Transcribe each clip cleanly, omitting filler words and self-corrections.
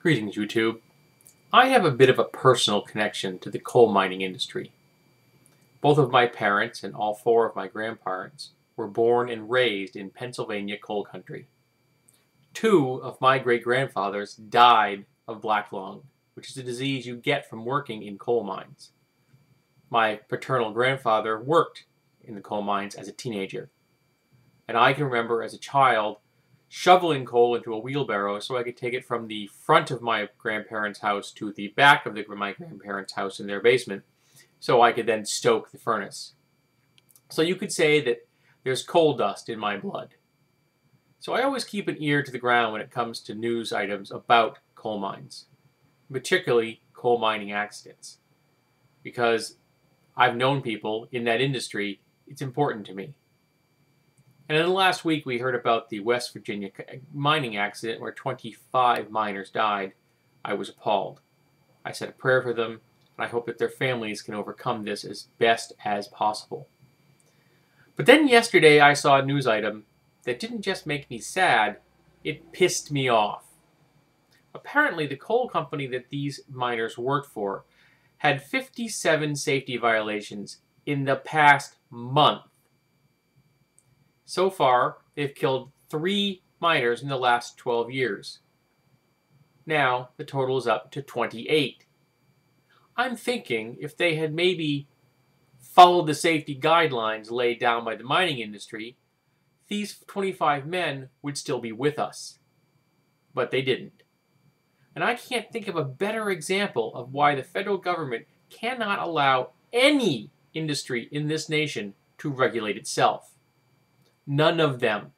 Greetings, YouTube. I have a bit of a personal connection to the coal mining industry. Both of my parents and all four of my grandparents were born and raised in Pennsylvania coal country. Two of my great-grandfathers died of black lung, which is a disease you get from working in coal mines. My paternal grandfather worked in the coal mines as a teenager, and I can remember as a child shoveling coal into a wheelbarrow so I could take it from the front of my grandparents' house to the back of my grandparents' house in their basement so I could then stoke the furnace. So you could say that there's coal dust in my blood. So I always keep an ear to the ground when it comes to news items about coal mines, particularly coal mining accidents, because I've known people in that industry. It's important to me. And in the last week, we heard about the West Virginia mining accident where 25 miners died. I was appalled. I said a prayer for them, and I hope that their families can overcome this as best as possible. But then yesterday, I saw a news item that didn't just make me sad, it pissed me off. Apparently, the coal company that these miners worked for had 57 safety violations in the past month. So far, they've killed 3 miners in the last 12 years. Now, the total is up to 28. I'm thinking if they had maybe followed the safety guidelines laid down by the mining industry, these 25 men would still be with us. But they didn't. And I can't think of a better example of why the federal government cannot allow any industry in this nation to regulate itself. None of them.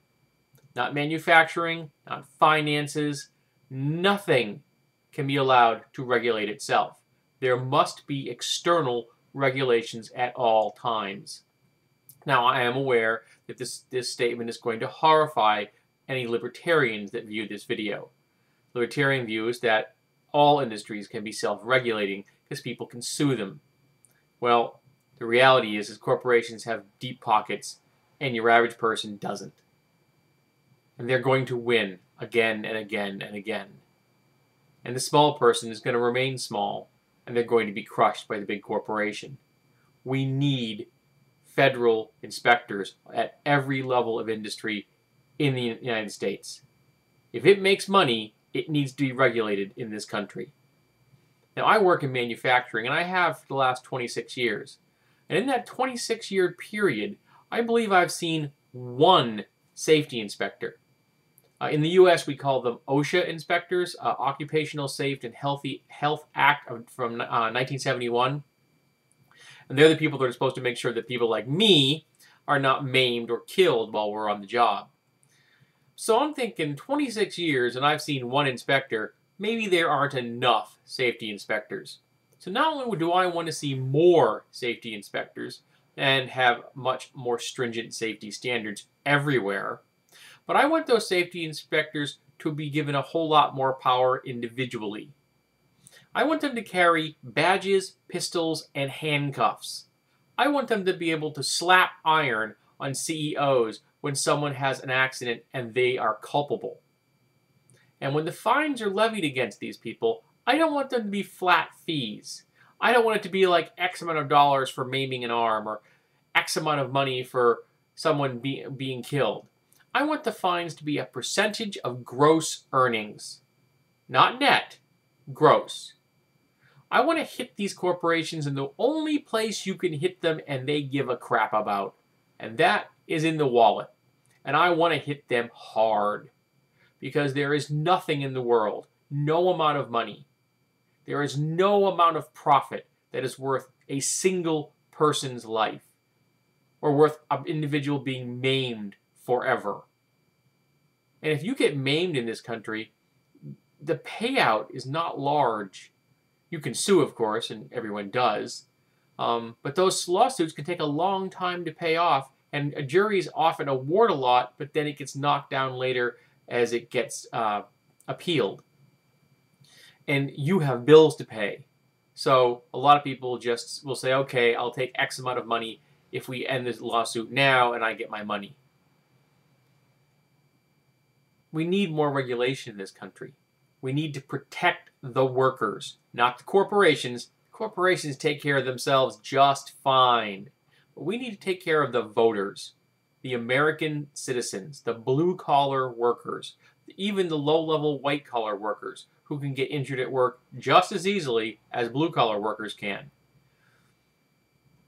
Not manufacturing, not finances, nothing can be allowed to regulate itself. There must be external regulations at all times. Now, I am aware that this statement is going to horrify any libertarians that view this video. Libertarian view is that all industries can be self-regulating because people can sue them. Well, the reality is corporations have deep pockets and your average person doesn't. And they're going to win again and again and again. And the small person is going to remain small, and they're going to be crushed by the big corporation. We need federal inspectors at every level of industry in the United States. If it makes money, it needs to be regulated in this country. Now, I work in manufacturing, and I have for the last 26 years. And in that 26-year period, I believe I've seen one safety inspector. In the U.S., we call them OSHA inspectors, Occupational Safe and Health Act from 1971. And they're the people that are supposed to make sure that people like me are not maimed or killed while we're on the job. So I'm thinking 26 years and I've seen one inspector, maybe there aren't enough safety inspectors. So not only do I want to see more safety inspectors, and have much more stringent safety standards everywhere. But I want those safety inspectors to be given a whole lot more power individually. I want them to carry badges, pistols, and handcuffs. I want them to be able to slap iron on CEOs when someone has an accident and they are culpable. And when the fines are levied against these people, I don't want them to be flat fees. I don't want it to be like X amount of dollars for maiming an arm or X amount of money for someone being killed. I want the fines to be a percentage of gross earnings. Not net, gross. I want to hit these corporations in the only place you can hit them and they give a crap about. And that is in the wallet. And I want to hit them hard. Because there is nothing in the world, no amount of money, there is no amount of profit that is worth a single person's life or worth an individual being maimed forever. And if you get maimed in this country, the payout is not large. You can sue, of course, and everyone does. But those lawsuits can take a long time to pay off, and juries often award a lot, but then it gets knocked down later as it gets appealed. And you have bills to pay. So a lot of people just will say, okay, I'll take X amount of money if we end this lawsuit now and I get my money. We need more regulation in this country. We need to protect the workers, not the corporations. Corporations take care of themselves just fine. But we need to take care of the voters, the American citizens, the blue-collar workers, even the low-level white-collar workers who can get injured at work just as easily as blue-collar workers can.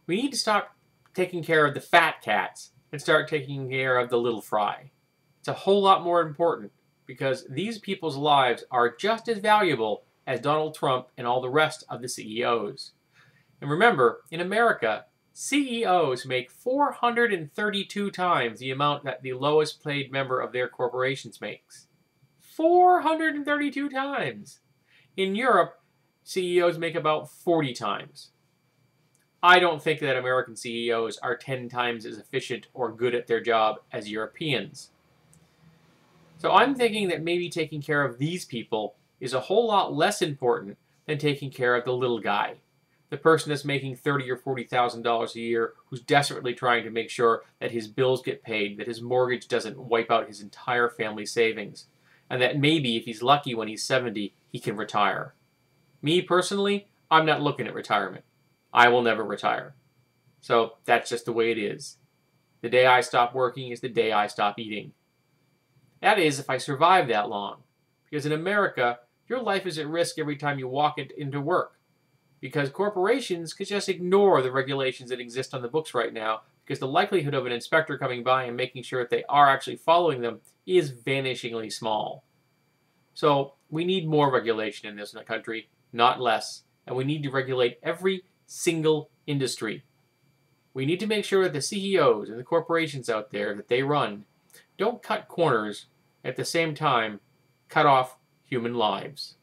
We need to stop taking care of the fat cats and start taking care of the little fry. It's a whole lot more important because these people's lives are just as valuable as Donald Trump and all the rest of the CEOs. And remember, in America, CEOs make 432 times the amount that the lowest paid member of their corporations makes. 432 times! In Europe, CEOs make about 40 times. I don't think that American CEOs are 10 times as efficient or good at their job as Europeans. So I'm thinking that maybe taking care of these people is a whole lot less important than taking care of the little guy. The person that's making $30,000 or $40,000 a year who's desperately trying to make sure that his bills get paid, that his mortgage doesn't wipe out his entire family savings, and that maybe if he's lucky when he's 70, he can retire. Me personally, I'm not looking at retirement. I will never retire. So that's just the way it is. The day I stop working is the day I stop eating. That is, if I survive that long. Because in America, your life is at risk every time you walk into work. Because corporations could just ignore the regulations that exist on the books right now, because the likelihood of an inspector coming by and making sure that they are actually following them is vanishingly small. So we need more regulation in this country, not less. And we need to regulate every single industry. We need to make sure that the CEOs and the corporations out there that they run don't cut corners, at the same time cut off human lives.